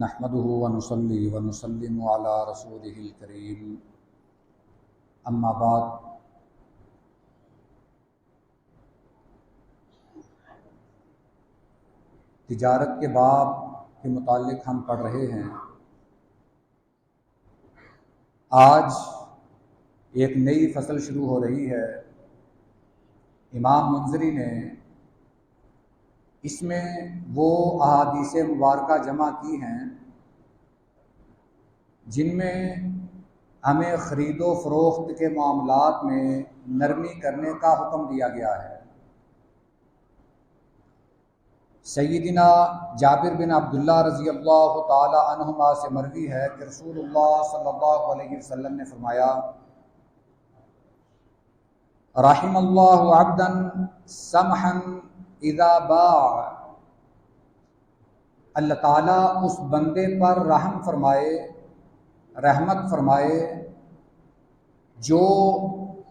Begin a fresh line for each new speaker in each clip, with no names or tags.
نحمده ونصلي ونسلم على رسوله الكريم اما بعد تجارت کے باب کے متعلق ہم پڑھ رہے ہیں۔ آج ایک نئی فصل شروع ہو رہی ہے۔ امام منذری نے اس میں وہ احادیث مبارکہ جمع کی ہیں جن میں ہمیں خرید و فروخت کے معاملات میں نرمی کرنے کا حکم دیا گیا ہے۔ سیدنا جابر بن عبداللہ رضی اللہ تعالی عنہما سے مروی ہے کہ رسول اللہ صلی اللہ علیہ وسلم نے فرمایا، رحم اللہ عبدا سمحا اذا باع، اللہ تعالیٰ اس بندے پر رحم فرمائے، رحمت فرمائے جو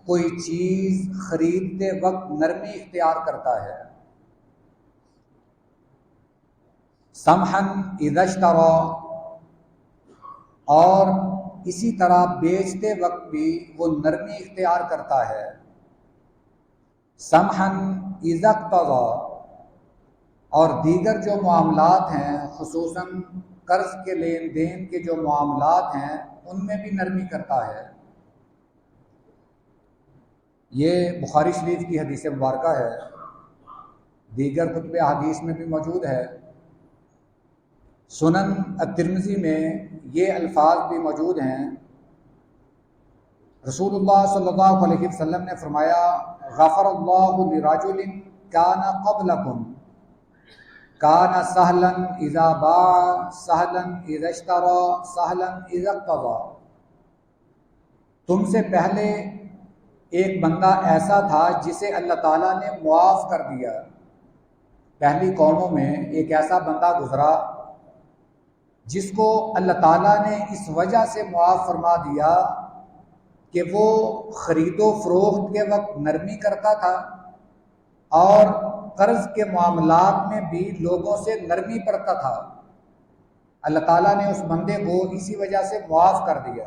کوئی چیز خریدتے وقت نرمی اختیار کرتا ہے۔ سمحا اذا اشترى، اور اسی طرح بیچتے وقت بھی وہ نرمی اختیار کرتا ہے۔ سمحا اذا اقتضى، اور دیگر جو معاملات ہیں خصوصاً قرض کے لین دین کے جو معاملات ہیں ان میں بھی نرمی کرتا ہے۔ یہ بخاری شریف کی حدیث مبارکہ ہے، دیگر کتب احادیث میں بھی موجود ہے۔ سنن الترمذی میں یہ الفاظ بھی موجود ہیں۔ رسول اللہ صلی اللہ علیہ وسلم نے فرمایا، غفر اللہ لرجل کان قبلکم کان سہلا اذا باع سہلا اذا اشترى سہلا اذا اقتضى، تم سے پہلے ایک بندہ ایسا تھا جسے اللہ تعالیٰ نے معاف کر دیا۔ پہلی قوموں میں ایک ایسا بندہ گزرا جس کو اللہ تعالیٰ نے اس وجہ سے معاف فرما دیا کہ وہ خرید و فروخت کے وقت نرمی کرتا تھا اور قرض کے معاملات میں بھی لوگوں سے نرمی کرتا تھا۔ اللہ تعالیٰ نے اس بندے کو اسی وجہ سے معاف کر دیا۔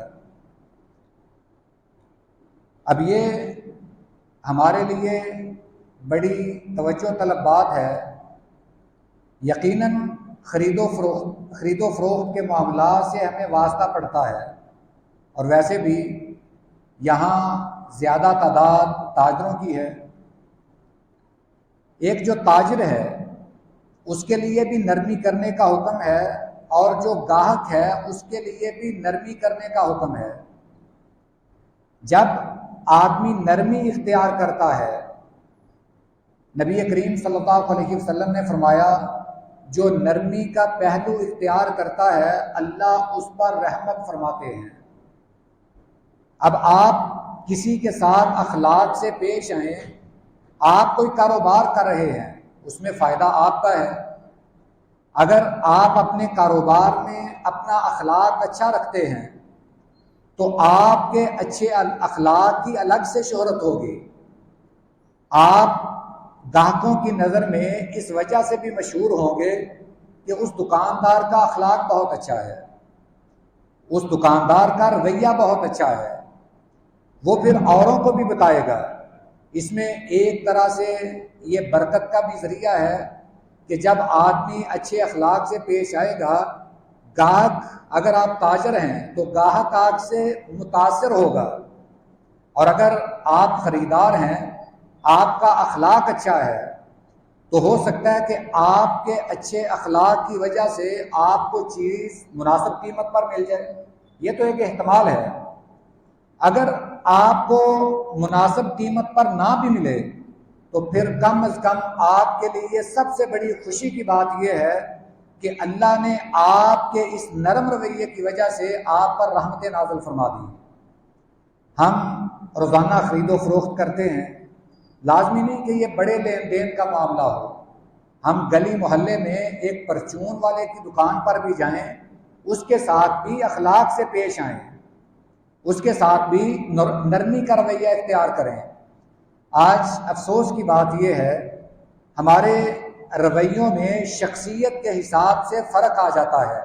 اب یہ ہمارے لیے بڑی توجہ طلب بات ہے۔ یقیناً خرید و فروخت کے معاملات سے ہمیں واسطہ پڑتا ہے، اور ویسے بھی یہاں زیادہ تعداد تاجروں کی ہے۔ ایک جو تاجر ہے اس کے لیے بھی نرمی کرنے کا حکم ہے، اور جو گاہک ہے اس کے لیے بھی نرمی کرنے کا حکم ہے۔ جب آدمی نرمی اختیار کرتا ہے، نبی کریم صلی اللہ علیہ وسلم نے فرمایا، جو نرمی کا پہلو اختیار کرتا ہے اللہ اس پر رحمت فرماتے ہیں۔ اب آپ کسی کے ساتھ اخلاق سے پیش آئیں، آپ کوئی کاروبار کر رہے ہیں، اس میں فائدہ آپ کا ہے۔ اگر آپ اپنے کاروبار میں اپنا اخلاق اچھا رکھتے ہیں تو آپ کے اچھے اخلاق کی الگ سے شہرت ہوگی۔ آپ گاہکوں کی نظر میں اس وجہ سے بھی مشہور ہوں گے کہ اس دکاندار کا اخلاق بہت اچھا ہے، اس دکاندار کا رویہ بہت اچھا ہے۔ وہ پھر اوروں کو بھی بتائے گا۔ اس میں ایک طرح سے یہ برکت کا بھی ذریعہ ہے کہ جب آدمی اچھے اخلاق سے پیش آئے گا، گاہک اگر آپ تاجر ہیں تو گاہک آپ سے متاثر ہوگا، اور اگر آپ خریدار ہیں، آپ کا اخلاق اچھا ہے تو ہو سکتا ہے کہ آپ کے اچھے اخلاق کی وجہ سے آپ کو چیز مناسب قیمت پر مل جائے۔ یہ تو ایک احتمال ہے۔ اگر آپ کو مناسب قیمت پر نہ بھی ملے تو پھر کم از کم آپ کے لیے سب سے بڑی خوشی کی بات یہ ہے کہ اللہ نے آپ کے اس نرم رویے کی وجہ سے آپ پر رحمت نازل فرما دی۔ ہم روزانہ خرید و فروخت کرتے ہیں، لازمی نہیں کہ یہ بڑے لین دین کا معاملہ ہو۔ ہم گلی محلے میں ایک پرچون والے کی دکان پر بھی جائیں، اس کے ساتھ بھی اخلاق سے پیش آئیں، اس کے ساتھ بھی نرمی کا رویہ اختیار کریں۔ آج افسوس کی بات یہ ہے، ہمارے رویوں میں شخصیت کے حساب سے فرق آ جاتا ہے۔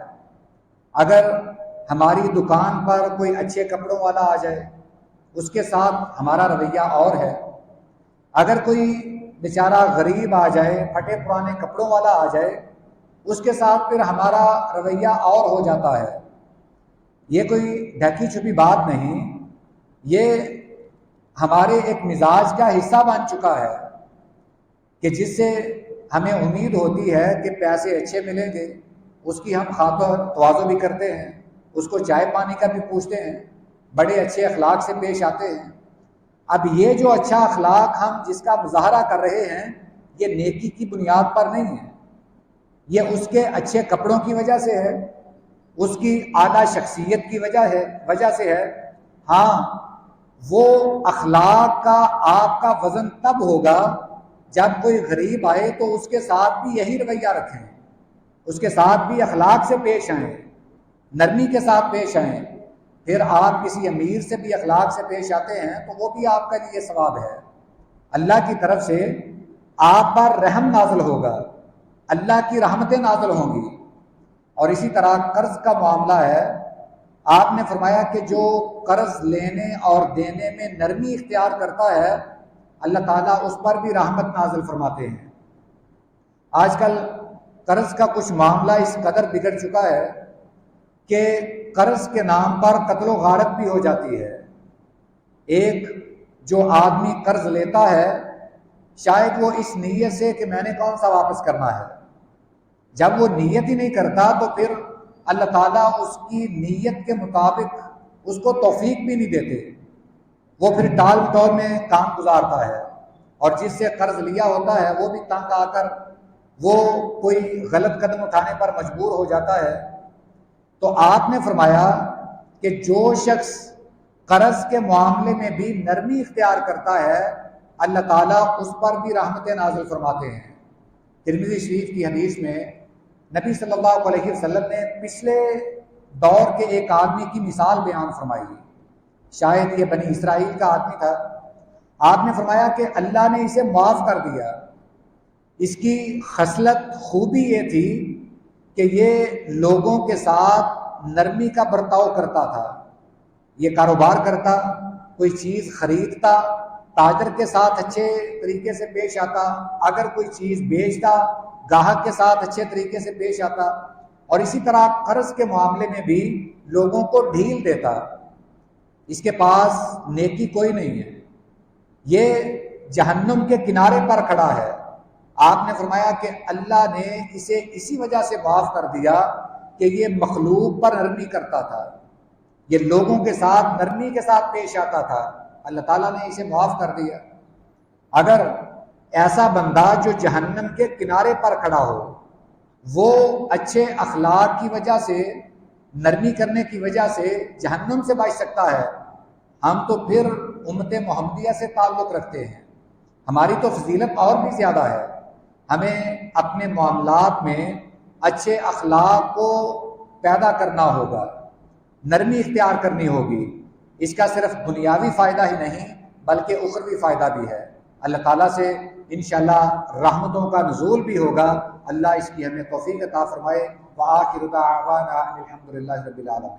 اگر ہماری دکان پر کوئی اچھے کپڑوں والا آ جائے اس کے ساتھ ہمارا رویہ اور ہے، اگر کوئی بیچارہ غریب آ جائے، پھٹے پرانے کپڑوں والا آ جائے، اس کے ساتھ پھر ہمارا رویہ اور ہو جاتا ہے۔ یہ کوئی ڈھکی چھپی بات نہیں، یہ ہمارے ایک مزاج کا حصہ بن چکا ہے کہ جس سے ہمیں امید ہوتی ہے کہ پیسے اچھے ملیں گے، اس کی ہم خاطر تواضع بھی کرتے ہیں، اس کو چائے پانی کا بھی پوچھتے ہیں، بڑے اچھے اخلاق سے پیش آتے ہیں۔ اب یہ جو اچھا اخلاق ہم جس کا مظاہرہ کر رہے ہیں، یہ نیکی کی بنیاد پر نہیں ہے، یہ اس کے اچھے کپڑوں کی وجہ سے ہے، اس کی اعلیٰ شخصیت کی وجہ سے ہے۔ ہاں، وہ اخلاق کا آپ کا وزن تب ہوگا جب کوئی غریب آئے تو اس کے ساتھ بھی یہی رویہ رکھیں، اس کے ساتھ بھی اخلاق سے پیش آئیں، نرمی کے ساتھ پیش آئیں۔ پھر آپ کسی امیر سے بھی اخلاق سے پیش آتے ہیں تو وہ بھی آپ کا لیے ثواب ہے، اللہ کی طرف سے آپ پر رحم نازل ہوگا، اللہ کی رحمتیں نازل ہوں گی۔ اور اسی طرح قرض کا معاملہ ہے، آپ نے فرمایا کہ جو قرض لینے اور دینے میں نرمی اختیار کرتا ہے اللہ تعالیٰ اس پر بھی رحمت نازل فرماتے ہیں۔ آج کل قرض کا کچھ معاملہ اس قدر بگڑ چکا ہے کہ قرض کے نام پر قتل و غارت بھی ہو جاتی ہے۔ ایک جو آدمی قرض لیتا ہے شاید وہ اس نیت سے کہ میں نے کون سا واپس کرنا ہے، جب وہ نیت ہی نہیں کرتا تو پھر اللہ تعالیٰ اس کی نیت کے مطابق اس کو توفیق بھی نہیں دیتے، وہ پھر ٹال مٹول میں کام گزارتا ہے، اور جس سے قرض لیا ہوتا ہے وہ بھی تنگ آ کر وہ کوئی غلط قدم اٹھانے پر مجبور ہو جاتا ہے۔ تو آپ نے فرمایا کہ جو شخص قرض کے معاملے میں بھی نرمی اختیار کرتا ہے اللہ تعالیٰ اس پر بھی رحمتیں نازل فرماتے ہیں۔ ترمذی شریف کی حدیث میں نبی صلی اللہ علیہ وسلم نے پچھلے دور کے ایک آدمی کی مثال بیان فرمائی، شاید یہ بنی اسرائیل کا آدمی تھا۔ آپ نے فرمایا کہ اللہ نے اسے معاف کر دیا، اس کی خصلت خوبی یہ تھی کہ یہ لوگوں کے ساتھ نرمی کا برتاؤ کرتا تھا، یہ کاروبار کرتا، کوئی چیز خریدتا، تاجر کے ساتھ اچھے طریقے سے پیش آتا، اگر کوئی چیز بیچتا گاہک کے ساتھ اچھے طریقے سے پیش آتا، اور اسی طرح قرض کے معاملے میں بھی لوگوں کو ڈھیل دیتا۔ اس کے پاس نیکی کوئی نہیں ہے، یہ جہنم کے کنارے پر کھڑا ہے۔ آپ نے فرمایا کہ اللہ نے اسے اسی وجہ سے معاف کر دیا کہ یہ مخلوق پر نرمی کرتا تھا، یہ لوگوں کے ساتھ نرمی کے ساتھ پیش آتا تھا، اللہ تعالیٰ نے اسے معاف کر دیا۔ اگر ایسا بندہ جو جہنم کے کنارے پر کھڑا ہو وہ اچھے اخلاق کی وجہ سے، نرمی کرنے کی وجہ سے جہنم سے بچ سکتا ہے، ہم تو پھر امت محمدیہ سے تعلق رکھتے ہیں، ہماری تو فضیلت اور بھی زیادہ ہے۔ ہمیں اپنے معاملات میں اچھے اخلاق کو پیدا کرنا ہوگا، نرمی اختیار کرنی ہوگی، اس کا صرف دنیاوی فائدہ ہی نہیں بلکہ اخروی فائدہ بھی ہے۔ اللہ تعالیٰ سے انشاءاللہ رحمتوں کا نزول بھی ہوگا، اللہ اس کی ہمیں توفیق عطا فرمائے۔ وآخر دعوانا الحمدللہ رب العالمین۔